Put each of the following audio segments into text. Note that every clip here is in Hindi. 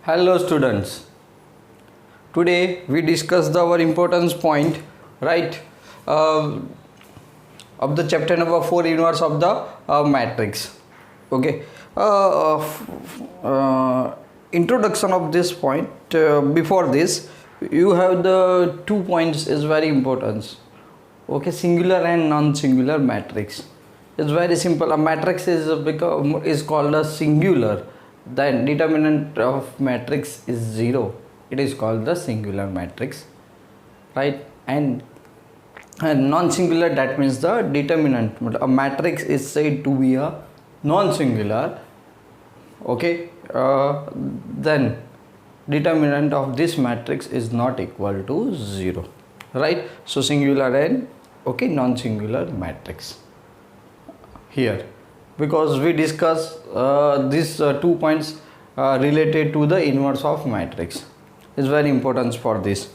Hello students. Today we discuss our importance point, right? Uh, of the chapter number 4, inverse of the matrix. Okay. Introduction of this point. Before this, you have the 2 points is very important. Okay, singular and non-singular matrix. It's very simple. A matrix is called a singular. Then determinant of matrix is 0. It is called the singular matrix, right? And non-singular, that means the determinant. A matrix is said to be a non-singular. Okay. Then determinant of this matrix is not equal to 0, right? So singular and non-singular matrix here, because we discuss these 2 points related to the inverse of matrix. Is very important for this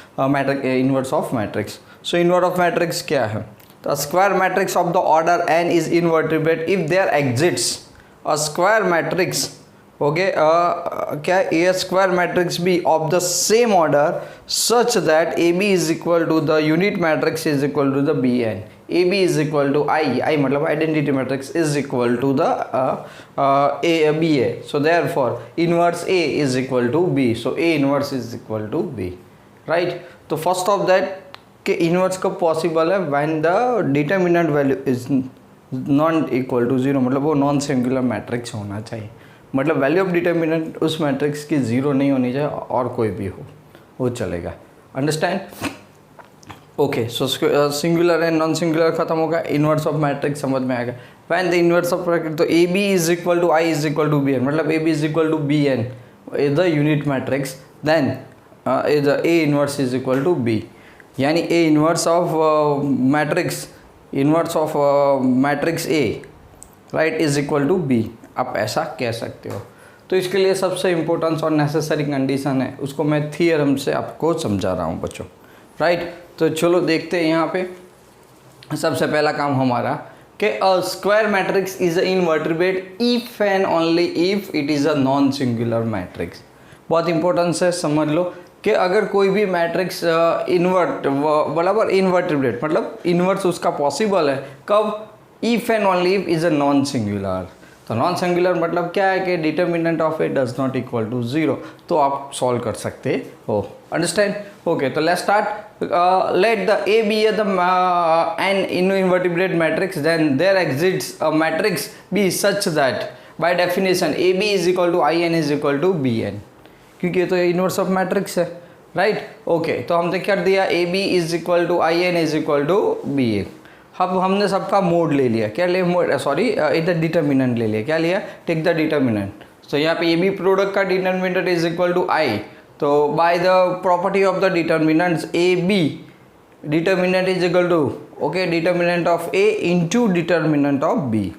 inverse of matrix. So inverse of matrix क्या है? The square matrix of the order n is invertebrate if there exists a square matrix. Okay, क्या a square matrix be of the same order such that AB is equal to the unit matrix is equal to the Bn. AB is equal to I मतलब identity matrix is equal to the BA. So therefore inverse A is equal to B. So A inverse is equal to B, right? तो first of that कि inverse कब possible है? When the determinant value is not equal to 0, मतलब वो नॉन सिंगुलर मैट्रिक्स होना चाहिए. मतलब वैल्यू ऑफ डिटर्मिनेंट उस मैट्रिक्स की 0 नहीं होनी चाहिए, और कोई भी हो वो चलेगा. Understand? Okay. So singular and non singular खत्म होगा. इनवर्स ऑफ मैट्रिक्स समझ में आएगा. When the inverse of matrix, तो A B is equal to I is equal to B N, मतलब A B is equal to B N is the unit matrix. Then is A inverse is equal to B, यानी A inverse of matrix, inverse of matrix A, right, is equal to B. आप ऐसा कह सकते हो. तो इसके लिए सबसे इम्पोर्टेंस और नेसेसरी कंडीशन है, उसको मैं थियरम से आपको समझा रहा हूँ बच्चों, राइट. तो चलो देखते हैं. यहाँ पे सबसे पहला काम हमारा कि a square matrix is a invertebrate if and only if it is a non singular matrix. बहुत इंपॉर्टेंस है, समझ लो कि अगर कोई भी मैट्रिक्स बराबर इनवर्टिब्रेट, मतलब इनवर्स उसका पॉसिबल है कब? If and only if is a non singular. तो नॉन सिंगुलर मतलब क्या है कि determinant of A does not equal to 0. तो आप सॉल्व कर सकते हो. अंडरस्टैंड? ओके. तो let's start. Let the A B the n invertible matrix, then there exists a matrix B such that by definition A B is equal to I n is equal to B n, क्योंकि ये तो इनवर्स ऑफ मैट्रिक्स है, राइट. ओके. तो हमने क्या दिया? A B is equal to I n is equal to B n. अब हमने सबका मोड ले लिया. क्या ले? मोड, सॉरी, इधर डिटर्मिनेंट ले लिया. क्या लिया? Take the determinant. तो यहाँ पे ए बी प्रोडक्ट का determinant is equal to I. तो by the property of the determinants A B determinant is equal to okay determinant of A into determinant of B.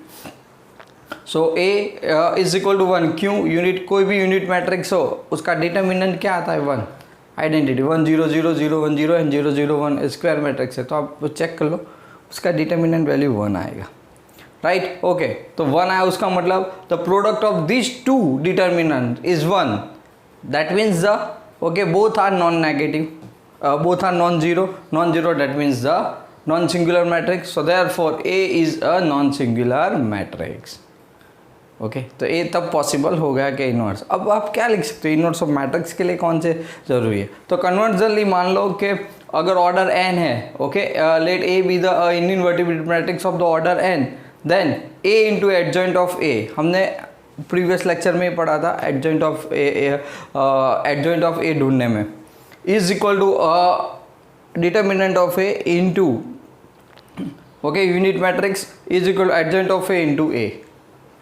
So A is equal to 1. क्यों? यूनिट, कोई भी यूनिट मैट्रिक्स हो उसका डिटर्मिनेंट क्या आता है? 1. आइडेंटिटी 1 0 0 0 1 0 एंड 0 0 1 स्क्वायर मैट्रिक्स है, तो आप चेक कर लो, उसका डिटर्मिनेंट वैल्यू 1 आएगा, राइट. ओके. तो 1 आया, उसका मतलब the product of this two determinant is 1. That means the okay both are non negative, both are non zero. Non zero, that means the non singular matrix. So therefore A is a non singular matrix. Okay. तो ये तब पॉसिबल हो गया कि इनवर्स. अब आप क्या लिख सकते हो इनवर्स ऑफ मैट्रिक्स के लिए? कौन से ज़रूरी है? तो कन्वर्जनली मान लो कि अगर ऑर्डर एन है, okay, let A B the invertible matrix of the order N, then A into adjoint of A. हमने प्रीवियस लेक्चर में पढ़ा था एडजॉइंट ऑफ ए ढूंढने में, is equal to determinant of A into okay unit matrix is equal to adjoint of A into A,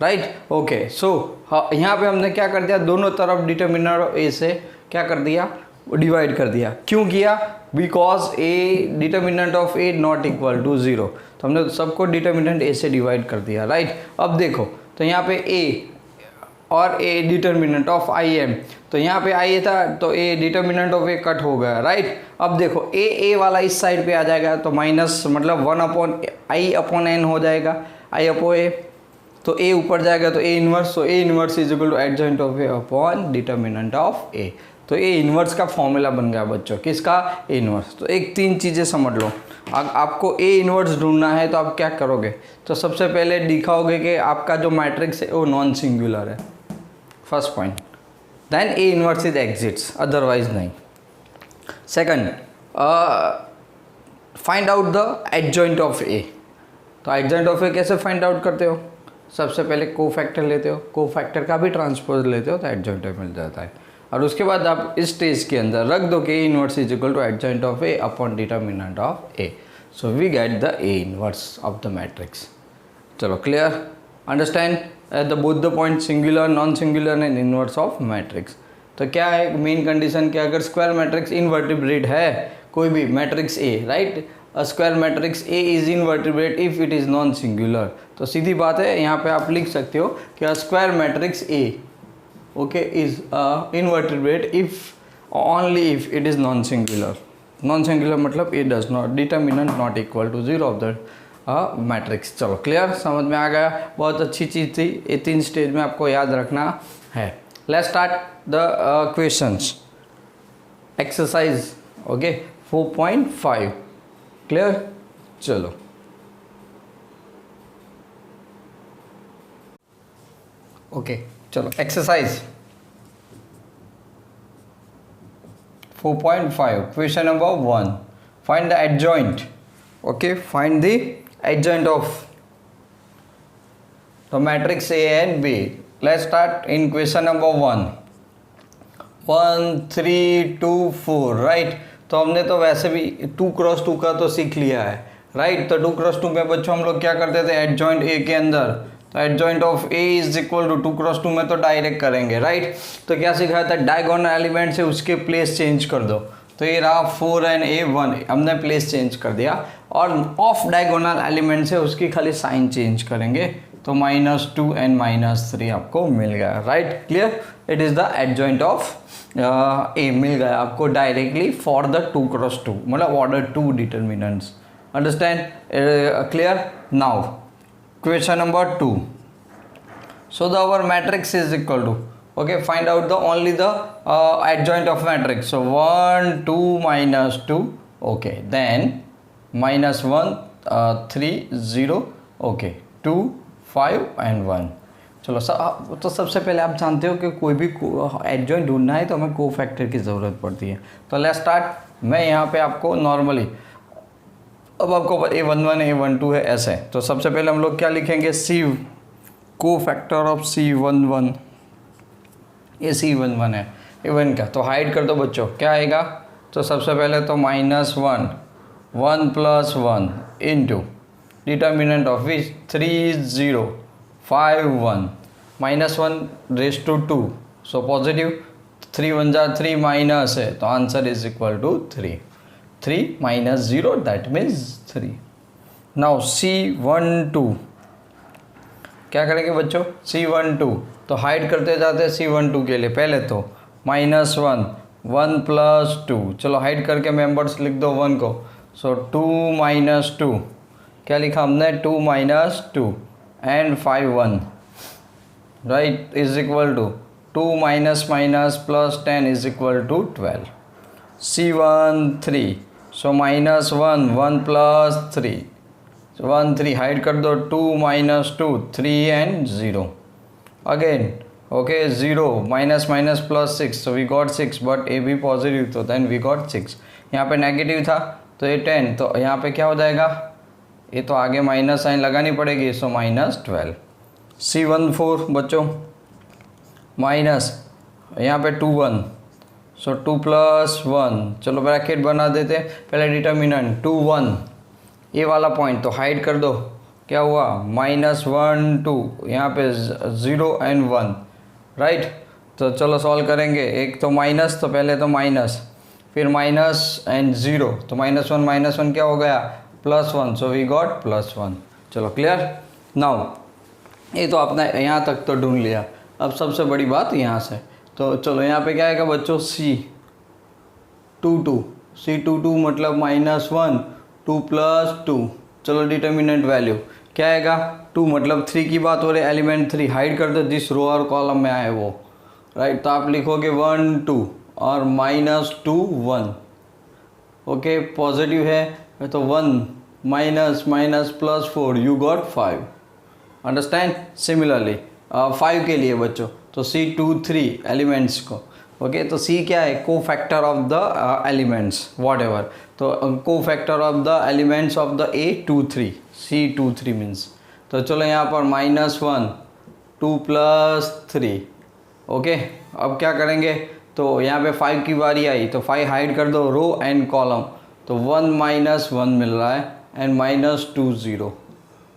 right. Okay. So यहाँ पे हमने क्या कर दिया? दोनों तरफ डिटर्मिनेंट ऑफ ए से क्या कर दिया? डिवाइड कर दिया. क्यों किया? Because A determinant of A not equal to 0. तो हमने सबको डिटर्मिनेंट ए से डिवाइड कर दिया, राइट. अब देखो, तो यहाँ पे ए और ए डिटर्मिनेंट ऑफ आई एम, तो यहाँ पे आई था तो ए डिटर्मिनेंट ऑफ ए कट हो गया, राइट. अब देखो ए वाला इस साइड पे आ जाएगा, तो माइनस मतलब 1 अपॉन आई अपॉन एन हो जाएगा, आई अपॉन ए, तो ए ऊपर जाएगा तो ए इनवर्स, तो A inverse is equal to adjoint of A upon determinant of A. तो ए इनवर्स का फॉर्मूला बन गया बच्चों, किसका? A inverse. तो एक 3 चीज़ें समझ लो, आपको ए इनवर्स ढूंढना है तो आप क्या करोगे? तो सबसे पहले दिखाओगे कि आपका जो मैट्रिक्स है वो नॉन सिंगुलर है, first point. Then A inverse is exists, otherwise नहीं। Second, find out the adjoint of A. तो एडजॉइंट ऑफ ए कैसे फाइंड आउट करते हो? सबसे पहले कोफैक्टर लेते हो, कोफैक्टर का भी ट्रांसपोज लेते हो तो एडजॉइंट मिल जाता है। और उसके बाद आप इस स्टेज के अंदर रख दो कि A inverse is equal to adjoint of A upon determinant of A. So we get the A inverse of the matrix. चलो clear, understand the both the point singular, non singular and inverse of matrix. तो क्या है मेन कंडीशन कि अगर स्क्वायर मैट्रिक्स इनवर्टिब्रेट है, कोई भी matrix A, right, a square matrix A is invertible if it is non singular. तो सीधी बात है, यहाँ पे आप लिख सकते हो कि a square matrix A, okay, is invertible if only if it is non singular. Non singular मतलब it does not, determinant not equal to 0 of the matrix. चलो क्लियर, समझ में आ गया, बहुत अच्छी चीज़ थी। ये 3 स्टेज में आपको याद रखना है। Let's start the questions, exercise, okay 4.5, clear. चलो ओके, चलो exercise 4.5, question number 1, find the adjoint, okay, find the adjoint of the matrix A and B. Let's start in question number 1, 1 3 2 4, right. तो हमने तो वैसे भी 2 क्रॉस 2 का तो सीख लिया है, राइट। तो 2 क्रॉस 2 में बच्चों हम लोग क्या करते थे, एडजॉइंट ए के अंदर, तो adjoint of A is equal to 2 cross 2 में तो डायरेक्ट करेंगे, राइट। तो क्या सिखाया था, डायगोनल एलिमेंट से उसके प्लेस चेंज कर दो। तो ये रहा 4 एंड ए 1, हमने प्लेस चेंज कर दिया, और ऑफ डायगोनल एलिमेंट से उसकी खाली साइन चेंज करेंगे, तो -2 एंड -3 आपको मिल गया, right, clear. It is the adjoint of A मिल गया आपको डायरेक्टली फॉर द 2 क्रॉस 2, मतलब order 2 determinants, understand, clear. Now question number 2, so the our matrix is equal to, okay, find out the only the adjoint of matrix. So 1 2 -2, okay, then -1 3 0, okay, 2 5 and 1। चलो तो सबसे पहले आप जानते हो कि कोई भी एडजॉइंट ढूंढना है तो हमें कोफैक्टर की ज़रूरत पड़ती है। तो लेट्स स्टार्ट, मैं यहाँ पे आपको नॉर्मली, अब आपको A11 A12 है ऐसे, तो सबसे पहले हम लोग क्या लिखेंगे, C, कोफैक्टर ऑफ C11, ये C11 है A1 का, तो हाइड कर दो बच्चों, क्या आएगा, तो सबसे पहले तो -1 1 + 1 into determinant of which 3 0 5 1 -1 raise to 2, so positive, 3 1 जा 3 माइनस है, तो answer is equal to 3, 3 - 0 that means 3। Now C12, क्या करेंगे बच्चों, C12, तो हाइड करते जाते हैं C12 के लिए, पहले तो -1 1 + 2, चलो हाइड करके मेंबर्स लिख दो 1 को, सो 2 - 2, क्या लिखा हमने, 2 - 2 and 5 1, right, is equal to 2 - +10 is equal to 12। C13, so -1 1 + 3 1 3, hide कर दो 2 - 2 3 and 0 again, okay 0 -+ 6, so we got 6, but A भी पॉजिटिव, तो देन वी गॉट 6। यहाँ पे नेगेटिव था तो ये 10, तो यहाँ पे क्या हो जाएगा, ये तो आगे माइनस साइन लगानी पड़ेगी, सो -12। C14 बच्चों, माइनस यहाँ पे 2 1, सो 2 + 1, चलो ब्रैकेट बना देते हैं, पहले डिटर्मिनेंट 2 1, ये वाला पॉइंट तो हाइड कर दो, क्या हुआ, -1 2, यहाँ पे 0 एंड 1, राइट। तो चलो सॉल्व करेंगे, एक तो माइनस, तो पहले तो माइनस, फिर माइनस एंड 0, तो -1 -1 क्या हो गया, +1, सो वी गॉट +1। चलो क्लियर। नाउ ये तो आपने यहाँ तक तो ढूंढ लिया, अब सबसे बड़ी बात यहाँ से, तो चलो यहाँ पे क्या आएगा बच्चों, C22 मतलब -1 2 + 2, चलो डिटर्मिनेंट वैल्यू क्या आएगा, 2 मतलब 3 की बात हो रही है, एलिमेंट 3 हाइड कर दो जिस रो और कॉलम में आए वो, राइट। तो आप लिखोगे 1 2 और -2 1, ओके। पॉजिटिव है तो 1 minus minus plus 4 you got 5, understand. Similarly 5 के लिए बच्चों तो C2 3 एलिमेंट्स को, ओके। तो C क्या है, को factor of the elements what ever, तो को factor of the elements of the A23 C23 means. तो चलो यहाँ पर -1 2 + 3, ओके। अब क्या करेंगे, तो यहाँ पे 5 की बारी आई तो 5 हाइड कर दो रो एंड कॉलम, तो 1 - 1 मिल रहा है एंड -2 0,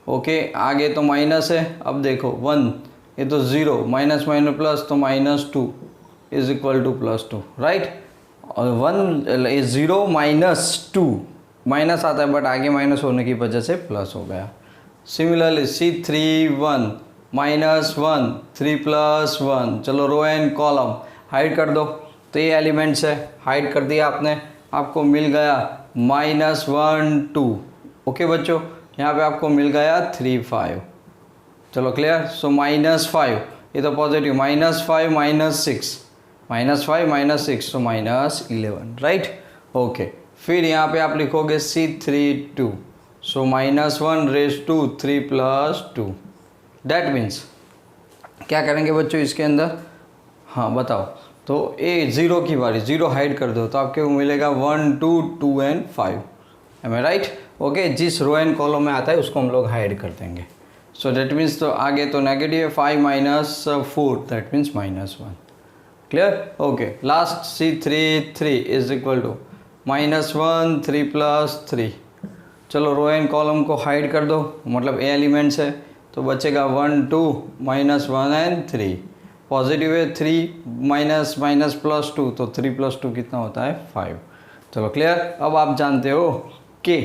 ओके। आगे तो माइनस है, अब देखो 1 ये तो 0 माइनस माइनस प्लस तो -2 इज इक्वल टू +2, राइट। और 1 0 -2 माइनस आता है बट आगे माइनस होने की वजह से प्लस हो गया। सिमिलरली C3 1 -1 3 + 1, चलो रो एंड कॉलम हाइड कर दो, तो ये एलिमेंट्स है, हाइड कर दिया आपने, आपको मिल गया -1 2, ओके बच्चों। यहाँ पे आपको मिल गया 3 5, चलो क्लियर। सो -5 ये तो पॉजिटिव, -5 -6 -5 -6 तो -11, राइट, ओके। फिर यहाँ पे आप लिखोगे C3 2, so -1 raise to 3 + 2, that means क्या करेंगे बच्चों इसके अंदर, हाँ बताओ। तो ए 0 की बारी, 0 हाइड कर दो तो आपको मिलेगा 1 2 2 and 5, am I right, okay. जिस रो एंड कॉलम में आता है उसको हम लोग हाइड कर देंगे। सो दैट मीन्स तो आगे तो नेगेटिव है, 5 - 4 that means -1, clear, okay. Last C3 3 is equal to -1 3 + 3, चलो रो एंड कॉलम को हाइड कर दो, मतलब ए एलिमेंट्स है तो बचेगा 1 2 -1 एंड 3, पॉजिटिव है 3 माइनस माइनस प्लस 2 तो 3 + 2 कितना होता है 5, चलो क्लियर। अब आप जानते हो कि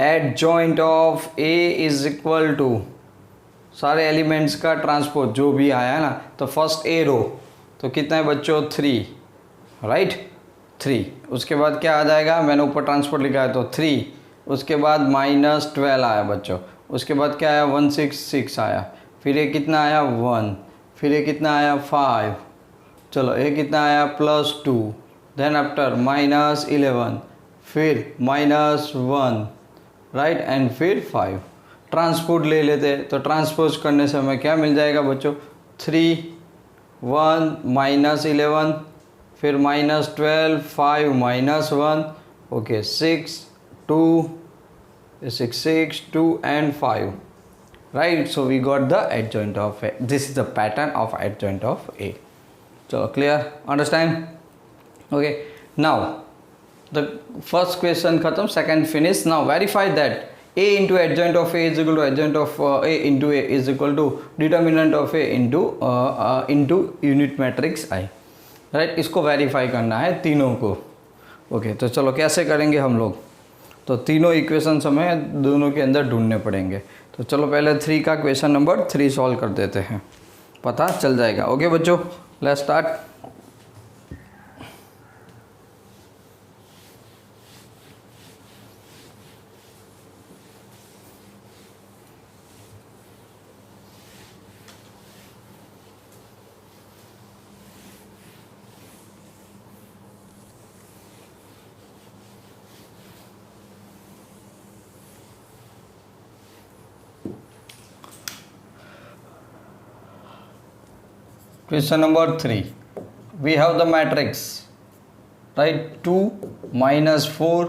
adjoint of A is equal to सारे एलिमेंट्स का ट्रांसपोज जो भी आया है ना, तो फर्स्ट ए रो तो कितना है बच्चों 3, राइट 3, उसके बाद क्या आ जाएगा, मैंने ऊपर ट्रांसपोर्ट लिखा है तो 3, उसके बाद -12 आया बच्चों, उसके बाद क्या आया 166 आया, फिर ये कितना आया 1, फिर ये कितना आया 5, चलो ये कितना आया +2, देन आफ्टर -11, फिर -1, राइट एंड फिर 5। ट्रांसपोर्ट ले लेते तो ट्रांसपोज करने से हमें क्या मिल जाएगा बच्चों 3 1 -11, फिर -12 5 -1, okay 6 2 and 5, right, so we got the adjoint of A. This is the pattern of adjoint of A. So clear, understand, okay. Now the first question khatam, second finish. Now verify that A into adjoint of A is equal to adjoint of A into A is equal to determinant of A into unit matrix I, right। इसको वेरीफाई करना है तीनों को, ओके। तो चलो कैसे करेंगे हम लोग, तो तीनों इक्वेशंस हमें दोनों के अंदर ढूंढने पड़ेंगे। तो चलो पहले 3 का क्वेश्चन नंबर 3 सॉल्व कर देते हैं, पता चल जाएगा, ओके बच्चों। Let's start. Question number 3, we have the matrix, right, 2 -4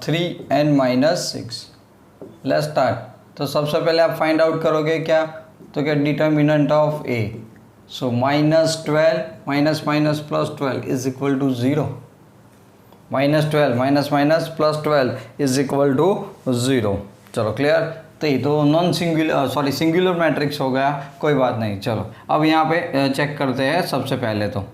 3 and -6। let's start। तो सबसे पहले आप फाइंड आउट करोगे क्या, तो क्या determinant of A, so -12 minus minus +12 is equal to 0, -12 minus minus +12 is equal to 0, चलो क्लियर। तो ये तो नॉन सिंगुलर सिंगुलर मैट्रिक्स हो गया, कोई बात नहीं। चलो अब यहाँ पे चेक करते हैं। सबसे पहले तो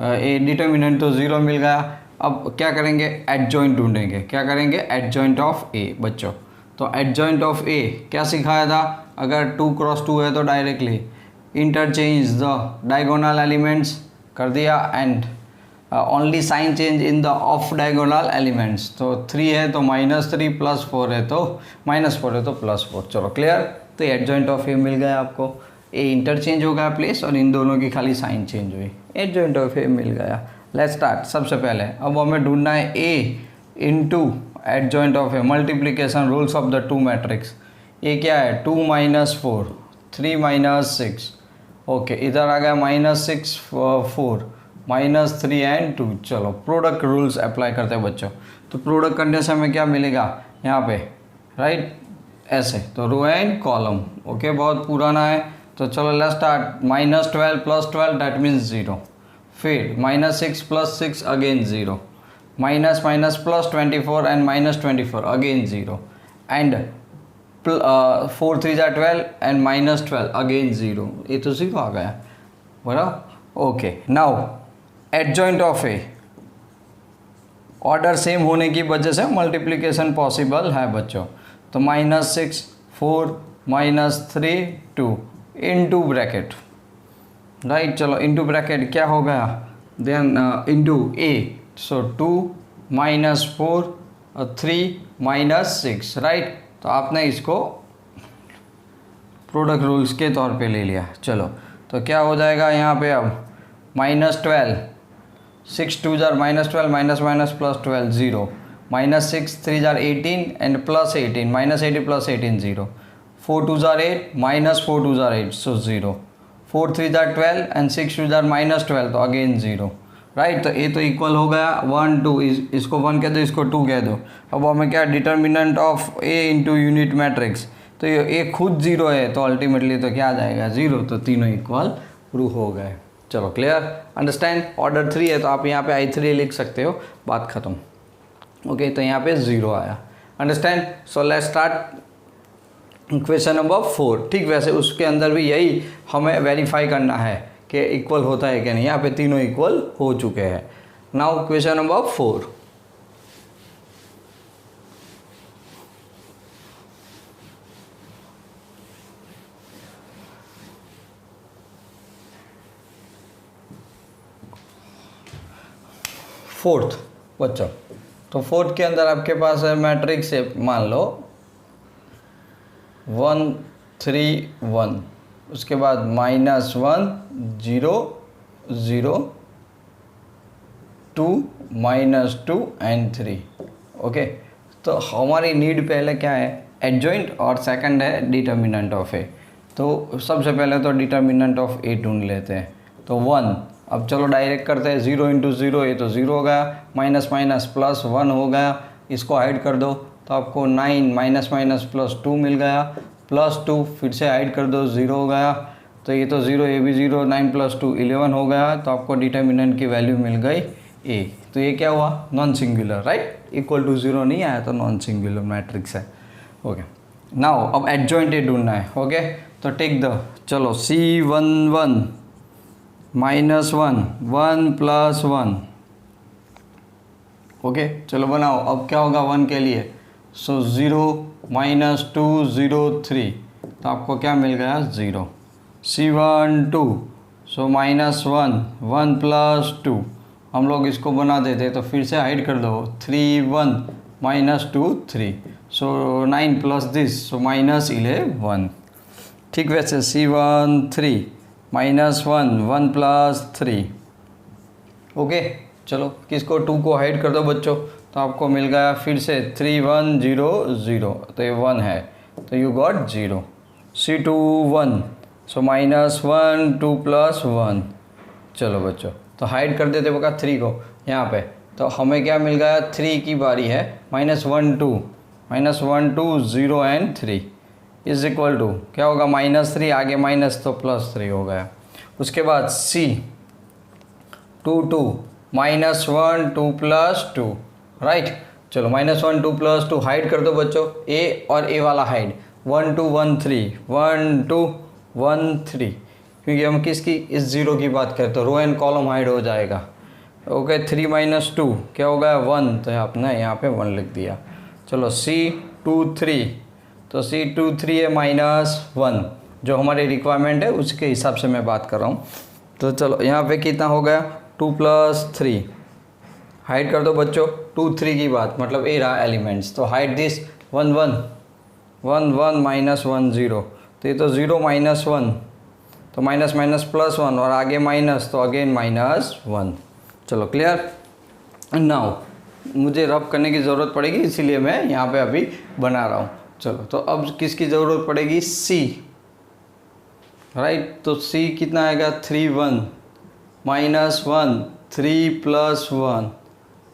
ए डिटर्मिनेंट तो 0 मिल गया, अब क्या करेंगे एडजॉइंट ढूंढेंगे, क्या करेंगे एडजॉइंट ऑफ ए बच्चों। तो एडजॉइंट ऑफ ए क्या सिखाया था, अगर 2 × 2 है तो directly interchange the diagonal elements कर दिया and only sign change in the off diagonal elements. तो 3 है तो -3 +4 है तो -4 है तो +4, चलो क्लियर। तो एडजॉइंट ऑफ ए मिल गया आपको, ए इंटरचेंज हो गया प्लेस और इन दोनों की खाली साइन चेंज हुई, एडजॉइंट ऑफ ए मिल गया। Let's start. सबसे पहले अब हमें ढूंढना है A into adjoint of A, multiplication rules of the two matrix. ये क्या है 2 - 4 3 - 6, ओके इधर आ गया -6 4 -3 एंड 2। चलो प्रोडक्ट रूल्स अप्लाई करते हैं बच्चों। तो प्रोडक्ट करने से हमें क्या मिलेगा यहाँ पे, राइट ऐसे, तो रो एंड कॉलम, ओके बहुत पुराना है। तो चलो लेट्स स्टार्ट। -12 + 12 दैट मीन्स 0, फिर -6 + 6 again 0, minus plus 24 and -24 again 0 and 4 3 = 12 and -12 again 0, ये तो 0 आ गया बराबर। Okay now adjoint of A, order same होने की वजह से मल्टीप्लिकेशन पॉसिबल है बच्चों। तो -6 4 -3 2 इनटू ब्रैकेट, राइट चलो इनटू ब्रैकेट क्या हो गया देन इनटू ए, सो 2 - 4 और 3 - 6, राइट। तो आपने इसको प्रोडक्ट रूल्स के तौर पे ले लिया। चलो तो क्या हो जाएगा यहाँ पे अब -12 6 2 jar -12 minus plus 12 0, -6 3 jar 18 and plus 18 -18 plus 18 0, 4 2 jar 8 -4 2 jar 8 so 0, 4 3 jar 12 and 6 2 jar -12 तो अगेन 0, राइट। तो ये तो इक्वल हो गया 1 2, इसको 1 कह दो इसको 2 कह दो। अब हमें क्या determinant of A into unit matrix, तो ये ए खुद 0 है तो अल्टीमेटली तो क्या आ जाएगा 0, तो तीनों इक्वल प्रूव हो गए। चलो क्लियर अंडरस्टैंड। ऑर्डर 3 है तो आप यहाँ पे I3 लिख सकते हो, बात ख़त्म। ओके तो यहाँ पे 0 आया, understand. So let's start question number 4। ठीक वैसे उसके अंदर भी यही हमें वेरीफाई करना है कि इक्वल होता है कि नहीं। यहाँ पे तीनों इक्वल हो चुके हैं। Now question number 4। फोर्थ बच्चों, तो फोर्थ के अंदर आपके पास है मैट्रिक्स है, मान लो 1 3 1, उसके बाद -1 0 0 2 -2 एंड 3, ओके। तो हमारी नीड पहले क्या है एडजॉइंट और सेकंड है डिटर्मिनेंट ऑफ ए। तो सबसे पहले तो डिटर्मिनेंट ऑफ ए ढूंढ लेते हैं। तो 1, अब चलो डायरेक्ट करते हैं 0 × 0, ये तो 0 हो गया, माइनस प्लस 1 हो गया, इसको हाइड कर दो तो आपको 9 प्लस 2 मिल गया, प्लस 2 फिर से हाइड कर दो 0 हो गया, तो ये तो 0 ये भी 0, 9 + 2 11 हो गया, तो आपको डिटर्मिनेंट की वैल्यू मिल गई ए। तो ये क्या हुआ non singular, right, equal to 0 नहीं आया तो नॉन सिंगुलर मैट्रिक्स है। ओके नाउ अब एडजॉइंट ए ढूंढना है। ओके तो टेक द, चलो C11 -1 1 + 1, ओके चलो बनाओ। अब क्या होगा 1 के लिए, सो 0 -2 0 3, तो आपको क्या मिल गया 0। C12 सो -1 1 + 2, हम लोग इसको बना देते तो फिर से हाइड कर दो 3 1 -2 3, सो 9 प्लस दिस सो -11। ठीक वैसे C13 -1 1 + 3, ओके चलो किसको 2 को हाइड कर दो बच्चों, तो आपको मिल गया फिर से 3 1 0 0, तो ये 1 है तो यू गॉट 0। C21 सो -1 2 + 1, चलो बच्चों तो हाइड कर देते बका 3 को यहाँ पे, तो हमें क्या मिल गया 3 की बारी है, -1 2 0 एंड 3 इज इक्वल टू क्या होगा -3, आगे माइनस तो +3 हो गया। उसके बाद C22 -1 2 + 2, राइट चलो -1 2 + 2 हाइड कर दो बच्चों, A और A वाला हाइड 1 2 1 3 1 2 1 3, क्योंकि हम किसकी इस 0 की बात करते तो रो एंड कॉलम हाइड हो जाएगा। ओके 3 - 2 क्या हो गया 1, तो आपने यहाँ पे 1 लिख दिया। चलो C23, तो C23 है -1, जो हमारी रिक्वायरमेंट है उसके हिसाब से मैं बात कर रहा हूँ। तो चलो यहाँ पे कितना हो गया 2 + 3, हाइड कर दो बच्चों 2 3 की बात, मतलब ए रहा एलिमेंट्स, तो हाइड दिस 1 1 1 1 -1 0, तो ये तो 0 -1, तो माइनस माइनस प्लस 1 और आगे माइनस, तो अगेन -1। चलो क्लियर। नाउ मुझे रब करने की ज़रूरत पड़ेगी, इसीलिए मैं यहाँ पे अभी बना रहा हूँ। चलो तो अब किसकी ज़रूरत पड़ेगी, C, राइट। तो C कितना आएगा, 3 1 -1 3 + 1,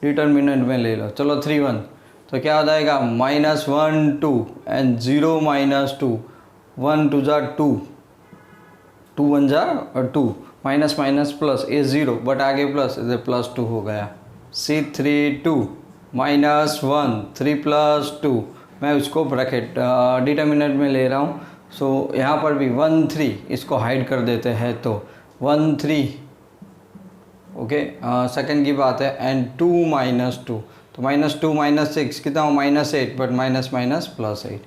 डिटर्मिनेंट में ले लो। चलो 3 1, तो क्या आ जाएगा -1 2 and 0 -2, 1 2 jar 2, 2 1 jar 2, minus minus plus, A 0 but आगे प्लस, इधर +2 हो गया। C3 2 -1 3 + 2, मैं उसको ब्रैकेट डिटर्मिनेंट में ले रहा हूँ। सो यहाँ पर भी 1 3, इसको हाइड कर देते हैं तो 1 3, ओके। सेकंड की बात है, एंड 2 -2, तो -2 -6 कितना हो, -8, बट माइनस माइनस +8।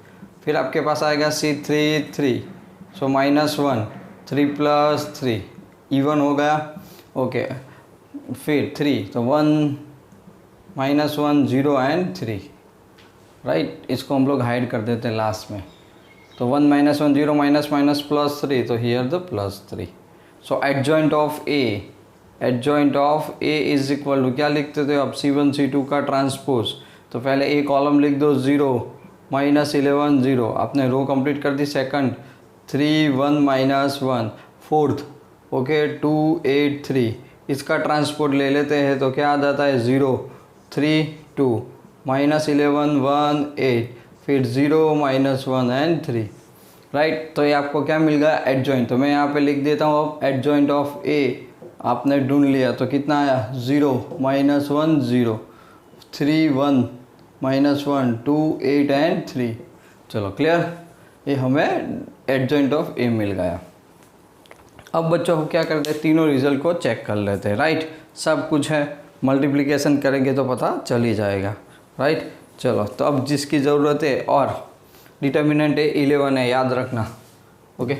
फिर आपके पास आएगा C3 3, सो -1 3 + 3, इवन हो गया, ओके। फिर 3, तो 1 -1 0 एंड 3, राइट। इसको हम लोग हाइड कर देते हैं लास्ट में। तो 1 -1 0 माइनस माइनस +3, तो here the +3। So adjoint of A is equal to, क्या लिखते थे अब, C1 C2 का ट्रांसपोज। तो पहले ए कॉलम लिख दो 0 -11 0, आपने रो कंप्लीट कर दी। सेकंड 3 1 -1, फोर्थ ओके 2 8 3, इसका ट्रांसपोर्ट ले लेते हैं तो क्या आ जाता है, 0 3 2 -11 1 8, फिर 0 -1 एंड 3, राइट। तो ये आपको क्या मिल गया, एडजॉइंट। तो मैं यहाँ पे लिख देता हूँ अब एडजॉइंट ऑफ ए, आपने ढूंढ लिया। तो कितना आया, 0 -1 0 3 1 -1 2 8 एंड 3। चलो क्लियर, ये हमें एडजॉइंट ऑफ ए मिल गया। अब बच्चों हम क्या करते हैं, तीनों रिजल्ट को चेक कर लेते हैं, राइट। सब कुछ है, मल्टीप्लिकेशन करेंगे तो पता चल ही जाएगा, राइट। चलो तो अब जिसकी ज़रूरत है, और डिटर्मिनेंट है 11 है, याद रखना, ओके।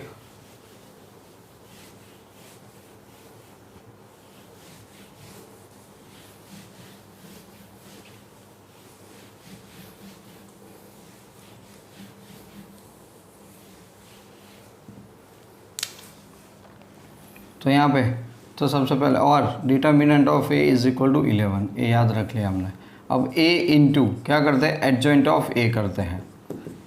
तो यहाँ पे तो सबसे पहले, और determinant of A is equal to 11, A याद रख लिया हमने। अब ए इंटू क्या करते हैं, एडजॉइंट ऑफ ए करते हैं।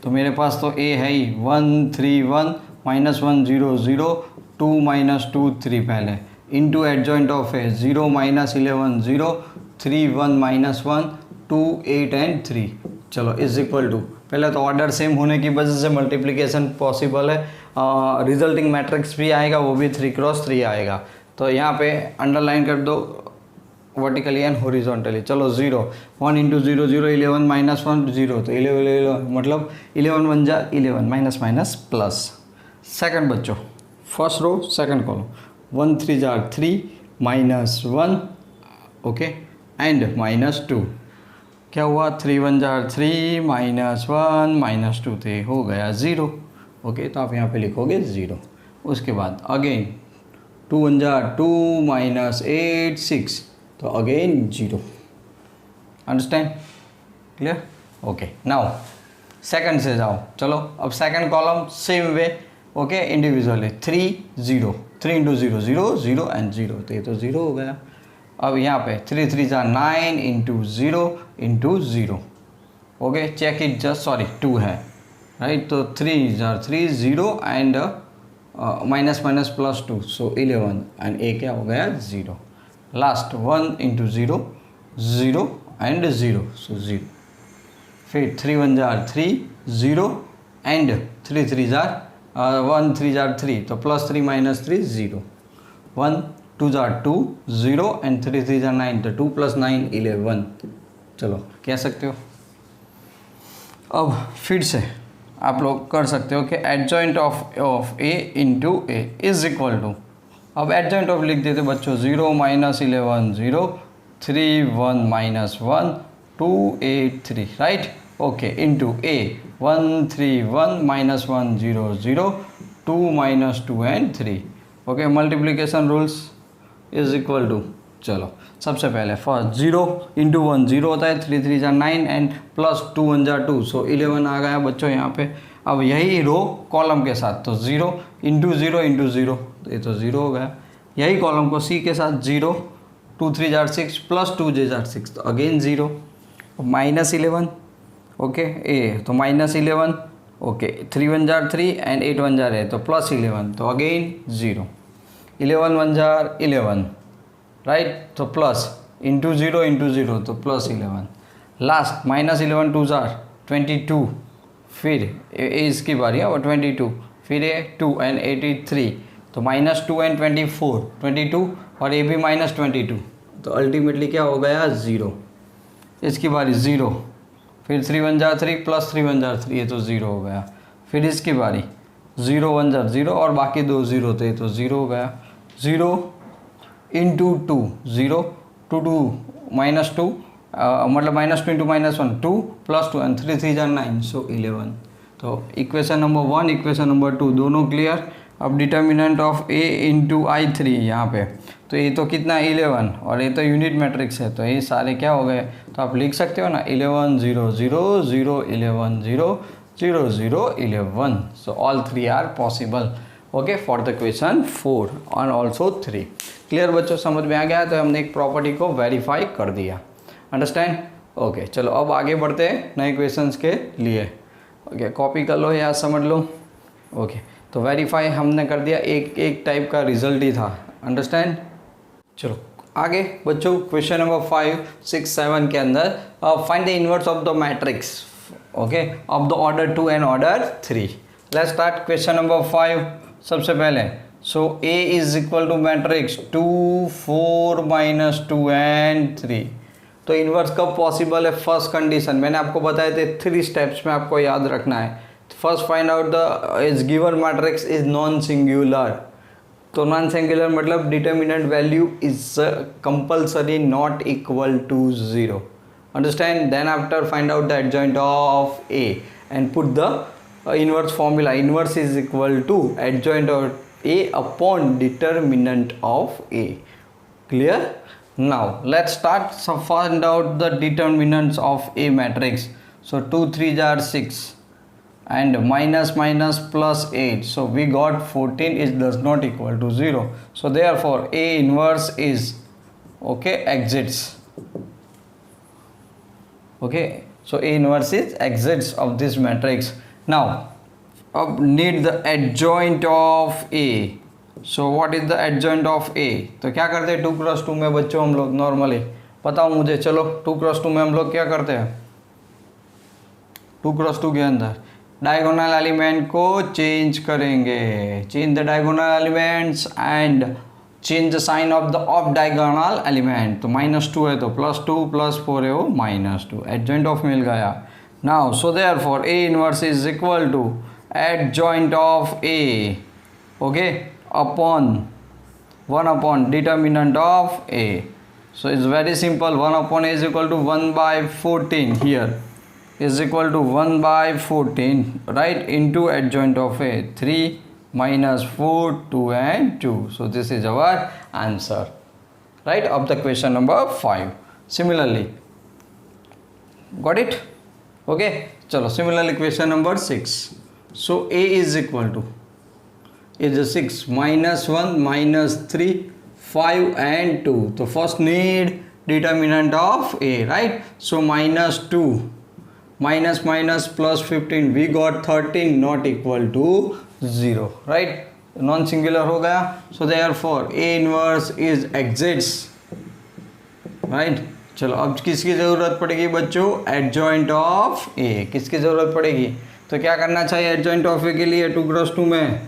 तो मेरे पास तो ए है ही, 1 3 1 -1 0 0 2 -2 3 पहले, into adjoint of A 0 -11 0 3 1 -1 2 8 and 3। चलो इज इक्वल टू, पहले तो ऑर्डर सेम होने की वजह से मल्टीप्लिकेशन पॉसिबल है। रिजल्टिंग मैट्रिक्स भी आएगा, वो भी 3 × 3 आएगा। तो यहाँ पे अंडरलाइन कर दो वर्टिकली एंड हॉरिजॉन्टली। चलो 0 1 × 0 0 11 -1 0, तो 11 मतलब 11 1 जा 11 माइनस माइनस प्लस। सेकंड बच्चों, फर्स्ट रो सेकंड कॉलम, 1 3 जा 3 -1, ओके, एंड -2, क्या हुआ, 3 1 जा 3 -1 -2, तो हो गया 0, ओके। तो आप यहाँ पे लिखोगे 0। उसके बाद अगेन 2 1 जा 2 -8 6, तो again 0। Understand, clear, okay. Now second से जाओ, चलो अब second column same way, okay, individually 3 0 3 × 0 0 0 and 0, तो ये तो 0 हो गया। अब यहाँ पे 3 3 जा 9 × 0 × 0, okay, check it just, sorry 2 है, राइट। तो 3 जा 3 0 and minus minus +2, so 11 and A क्या हो गया, 0। Last 1 × 0 0 and 0, so 0। फिर 3 1 जा 3 0 एंड 3 3 जा 1 3 जा 3, तो +3 -3 0, 1 2 जा 2 0 एंड 3 3 जा 9, तो 2 + 9 11। चलो कह सकते हो। अब फिर से आप लोग कर सकते हो कि adjoint of A into A is equal to, अब एडजॉइंट ऑफ लिख देते बच्चों, 0 -11 0 3 1 -1 2 8 3, right, okay, into A 1 3 1 -1 0 0 2 -2 and 3, okay. Multiplication rules is equal to चलो सबसे पहले फर्स्ट 0 इंटू 1 0 होता है, 3 3 जा 9 एंड प्लस 2 1 जा 2, सो 11 आ गया बच्चों यहाँ पे। अब यही रो कॉलम के साथ, तो 0 इंटू 0 इंटू 0, तो ये तो 0 हो गया। यही कॉलम को सी के साथ 0 2 3 जार 6 प्लस 2 जे जार 6, तो अगेन 0 माइनस 11, ओके ए तो minus 11, okay 3 1 jar 3 and 8 1 jar है तो प्लस 11, तो अगेन 0 11 1 जार 11, राइट, तो प्लस इंटू 0 तो प्लस 11, लास्ट माइनस 11 2 जार 22, फिर इसकी बारी है और 22, फिर ये 2 एंड 83, तो माइनस 2 एंड 24 22, और ये भी माइनस 22, तो अल्टीमेटली क्या हो गया 0। इसकी बारी 0, फिर 3 1 जार 3 प्लस 3 1 जार 3, ये तो 0 हो गया। फिर इसकी बारी 0 1 जार 0 और बाकी दो 0 थे, तो 0 हो गया। 0 इंटू 2 0 टू 2 माइनस 2, मतलब minus 2 into minus 1 2 plus 2 and 3 3 jar 9, सो 11। तो इक्वेशन नंबर 1 इक्वेशन नंबर 2 दोनों क्लियर। अब determinant of A into I3 यहाँ पे, तो ये तो कितना 11 और ये तो यूनिट मैट्रिक्स है, तो ये सारे क्या हो गए, तो आप लिख सकते हो ना 11 0 0 0 11 0 0 0 11, so all 3 are possible, okay for the question 4 और ऑल्सो 3। क्लियर बच्चों, समझ में आ गया, तो हमने एक प्रॉपर्टी को वेरीफाई कर दिया, अंडरस्टैंड, ओके। चलो अब आगे बढ़ते हैं नए क्वेश्चंस के लिए, ओके कॉपी कर लो या समझ लो, ओके। तो वेरीफाई हमने कर दिया, एक टाइप का रिजल्ट ही था, अंडरस्टैंड। चलो आगे बच्चों क्वेश्चन नंबर 5 6 7 के अंदर find the inverse of the matrix, okay of the order 2 and order 3। Let's start question number 5। सबसे पहले so A is equal to matrix 2 4 minus 2 and 3, तो इन्वर्स कब पॉसिबल है, फर्स्ट कंडीशन मैंने आपको बताए थे 3 स्टेप्स में आपको याद रखना है। First find out the is given matrix is non singular, तो नॉन सिंगुलर मतलब determinant value is compulsory not equal to 0, understand. Then after find out the adjoint of A and put the inverse formula, inverse is equal to adjoint of A upon determinant of A, clear. Now let's start, so find out the determinants of A matrix. So 2 3 jar 6 and minus minus plus 8, so we got 14 is does not equal to 0, so therefore A inverse is, okay, exits, okay, so A inverse is exits of this matrix. Now need the adjoint of A, so what is the adjoint of A, तो क्या करते हैं 2 क्रॉस 2 में बच्चों हम लोग नॉर्मली, बताओ मुझे, चलो 2 क्रॉस 2 में हम लोग क्या करते हैं, 2 क्रॉस 2 के अंदर डायगोनल एलिमेंट को चेंज करेंगे, change the diagonal elements and change the sign of the off diagonal element, तो -2 है तो +2 +4 है वो -2, एडजॉइंट ऑफ मिल गया। Now so therefore A inverse is equal to adjoint of A, okay, upon 1 upon determinant of A, so it's very simple, 1 upon A is equal to 1 by 14, here is equal to 1 by 14, right, into adjoint of A 3 minus 4 2 and 2, so this is our answer, right, of the question number 5. Similarly, got it, okay, chalo similarly question number 6. So A is equal to is 6 minus 1 minus 3 5 and 2, तो first need determinant of A, right, so -2 minus minus plus 15, we got 13 not equal to 0, right, non singular हो गया, so therefore A inverse is exits, right। चलो अब किसकी ज़रूरत पड़ेगी बच्चों, एडजॉइंट ऑफ A, किसकी ज़रूरत पड़ेगी, तो क्या करना चाहिए एडजॉइंट ऑफ A के लिए 2 क्रॉस 2 में,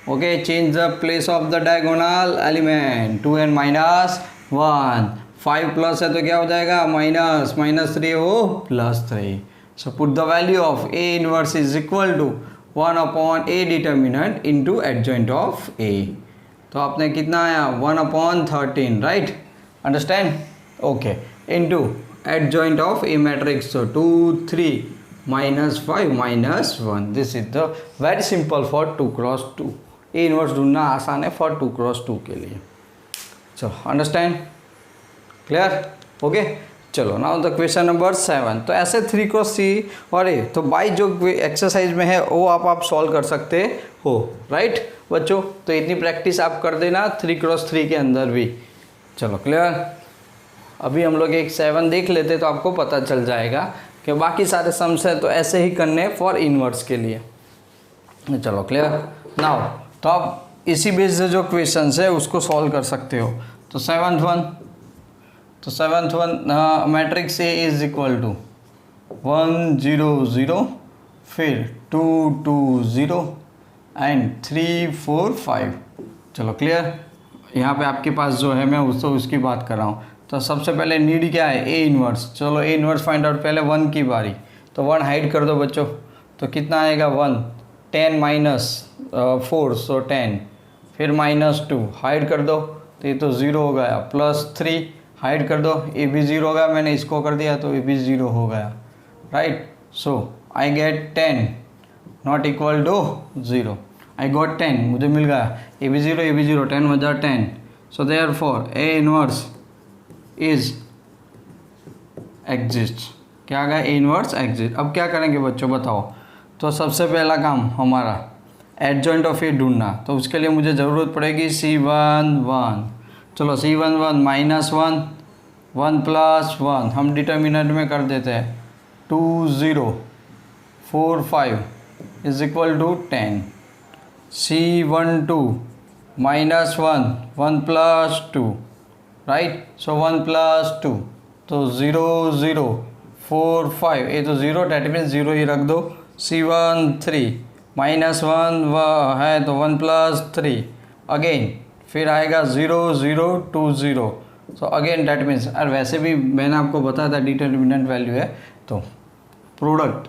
okay, change the place of the diagonal element, 2 and -1, 5 plus है तो क्या हो जाएगा -3 हो +3, so put the value of A inverse is equal to 1 upon A determinant into adjoint of A, तो आपने कितना आया 1 upon 13, right, understand, okay, into adjoint of A matrix, so 2 3 -5 -1, this is the very simple for 2 cross 2, A inverse ढूंढना आसान है फॉर 2 क्रॉस 2 के लिए, चलो अंडरस्टैंड, क्लियर? ओके, चलो नाउ द क्वेश्चन नंबर 7। तो ऐसे 3 क्रॉस 3 और ए तो बाई जो एक्सरसाइज में है वो आप सॉल्व कर सकते हो, राइट बच्चों? तो इतनी प्रैक्टिस आप कर देना 3 क्रॉस 3 के अंदर भी। चलो क्लियर? अभी हम लोग एक 7 देख लेते तो आपको पता चल जाएगा कि बाकी सारे सम्स हैं तो ऐसे ही करने फॉर इनवर्स के लिए। चलो क्लियर? नाउ तो आप इसी बेस से जो क्वेश्चंस है उसको सॉल्व कर सकते हो। तो seventh one matrix A is equal to 1 0 0, फिर 2 2 0 एंड 3 4 5। चलो क्लियर? यहाँ पे आपके पास जो है मैं उसकी बात कर रहा हूँ। तो सबसे पहले नीड क्या है? A inverse. चलो ए इनवर्स फाइंड आउट, पहले 1 की बारी। तो 1 हाइड कर दो बच्चों, तो कितना आएगा? 1 10 माइनस 4 सो 10, फिर -2 हाइड कर दो तो ये तो 0 हो गया, +3 हाइड कर दो, ये भी 0 हो गया, मैंने इसको कर दिया तो ये भी 0 हो गया, right? So I get 10 not equal to 0। I got 10, मुझे मिल गया, ये भी 0 ये भी 0, 10 बजा 10। सो therefore A inverse is exist. क्या आ गया? A inverse exist. अब क्या करेंगे बच्चों बताओ? तो सबसे पहला काम हमारा एडजॉइंट ऑफ ए ढूंढना। तो उसके लिए मुझे ज़रूरत पड़ेगी C11। चलो C11 -1 1 + 1 हम डिटर्मिनेंट में कर देते हैं। 2 0 4 5 is equal to 10। C12 -1 1 + 2, right? So 1 + 2 तो 0 0 4 5, ये तो 0 डेट मीन्स 0 ही रख दो। C13 -1 है तो 1 + 3 अगेन, फिर आएगा 0 0 2 0। सो अगेन डेट मीन्स, और वैसे भी मैंने आपको बताया था डिटर्मिनेंट वैल्यू है तो प्रोडक्ट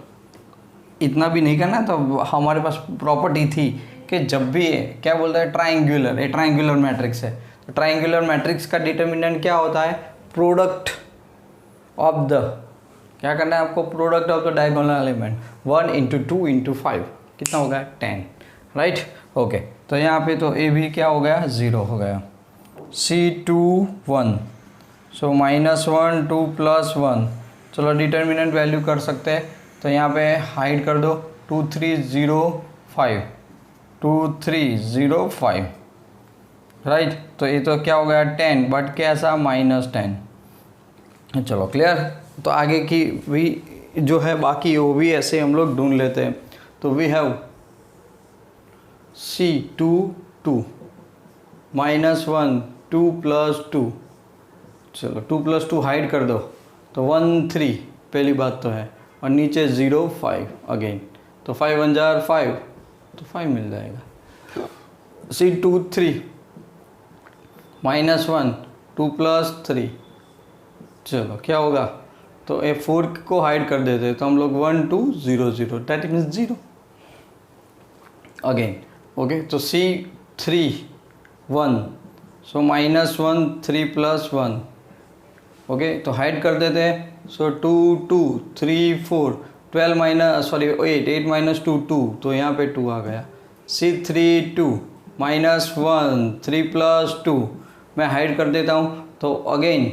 इतना भी नहीं करना। तो हमारे पास प्रॉपर्टी थी कि जब भी क्या बोलता है ट्राइंगुलर, ये ट्राइंगुलर मैट्रिक्स है तो ट्राइंगुलर मैट्रिक्स का डिटर्मिनेंट क्या होता है? प्रोडक्ट ऑफ द, क्या करना है आपको? Product of the diagonal element 1 × 2 × 5 कितना हो गया? 10, राइट? ओके, तो यहाँ पे तो ए भी क्या हो गया? 0 हो गया। C21 सो -1 2 + 1। चलो डिटर्मिनेंट वैल्यू कर सकते हैं तो यहाँ पे हाइड कर दो 2 3 0 5 2 3 0 5, राइट? तो ये तो क्या हो गया? 10, बट कैसा? -10। चलो क्लियर? तो आगे की भी जो है बाकी वो भी ऐसे हम लोग ढूंढ लेते हैं। तो वी हैव C22 -1 2 + 2। चलो 2 + 2 हाइड कर दो तो 1 3 पहली बात तो है, और नीचे 0 5 अगेन, तो 5 1 जार 5 तो 5 मिल जाएगा। C23 -1 2 + 3। चलो क्या होगा? तो A4 को हाइड कर देते तो हम लोग 1 2 0 0 दैट मीन्स 0 अगेन। ओके, तो C31 सो -1 3 + 1। ओके, तो हाइड कर देते हैं। सो 2 2 3 4 12 8 8 -2 2, तो यहाँ पे 2 आ गया। C32 -1 3 + 2 मैं हाइड कर देता हूँ। तो अगेन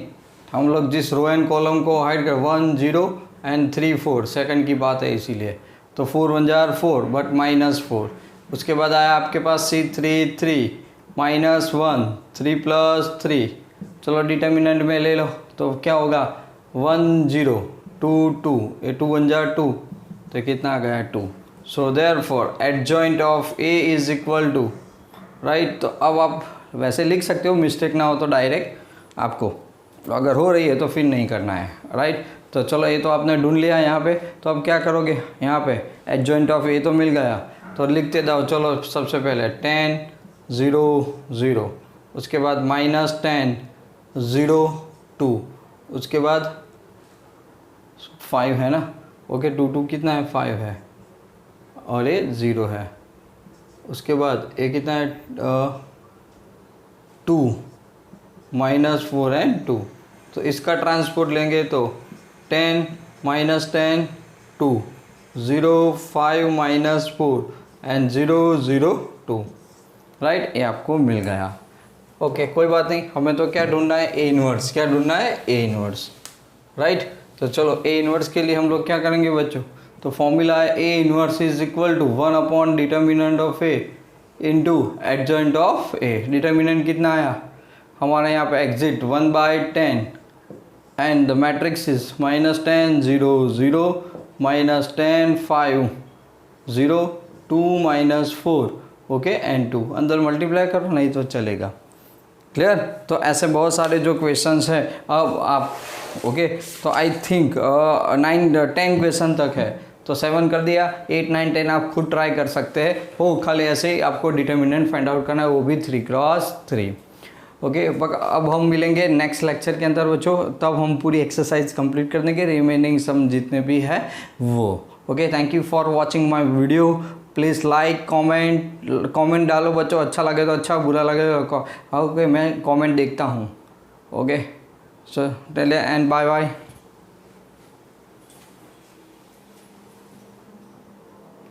हम लोग जिस रो एंड कॉलम को हाइड कर 1 0 एंड 3 4 सेकंड की बात है इसीलिए, तो 4 1 जार 4 बट -4। उसके बाद आया आपके पास C33 -1 3 + 3। चलो डिटर्मिनेंट में ले लो तो क्या होगा? 1 0 2 2, ये 2 1 जार 2 तो कितना आ गया? 2। So therefore adjoint of A is equal to, right? तो अब आप वैसे लिख सकते हो, मिस्टेक ना हो तो डायरेक्ट आपको, अगर हो रही है तो फिर नहीं करना है, राइट? तो चलो ये तो आपने ढूंढ लिया यहाँ पे, तो अब क्या करोगे? यहाँ पे एडजॉइंट ऑफ ए तो मिल गया तो लिखते जाओ। चलो सबसे पहले 10 0 0, उसके बाद -10 0 2, उसके बाद 5 है ना? ओके, 2 2 कितना है? 5 है, और ये 0 है। उसके बाद ये कितना है? 2 -4 एंड 2, तो इसका ट्रांसपोर्ट लेंगे तो 10 -10 2 0 5 -4 एंड 0 0 2, राइट? ये आपको मिल गया। ओके कोई बात नहीं, हमें तो क्या ढूंढना है, ए इनवर्स। क्या ढूंढना है, ए इनवर्स, राइट। तो चलो ए इनवर्स के लिए हम लोग क्या करेंगे बच्चों, तो फॉर्मूला है A inverse is equal to 1 upon determinant of A into adjoint of A. Determinant कितना आया हमारे यहाँ पे, exit 1/10 and the matrix is -10 0 0 -10 5 0 2 -4 okay and 2। अंदर मल्टीप्लाई करो नहीं तो चलेगा। क्लियर। तो ऐसे बहुत सारे जो क्वेश्चंस हैं अब आप ओके तो आई थिंक 9-10 क्वेश्चन तक है, तो 7 कर दिया, 8 9 10 आप खुद ट्राई कर सकते हैं। हो खाली ऐसे ही आपको डिटर्मिनेंट फाइंड आउट करना है, वो भी 3x3 ओके। अब हम मिलेंगे नेक्स्ट लेक्चर के अंदर बच्चों, तब हम पूरी एक्सरसाइज कंप्लीट कर देंगे, रिमेनिंग सम जितने भी है वो। Okay thank you for watching my video. Please like comment डालो बच्चों, अच्छा लगे तो अच्छा, बुरा लगे तो ओके मैं कमेंट देखता हूँ। Okay so tell and bye bye.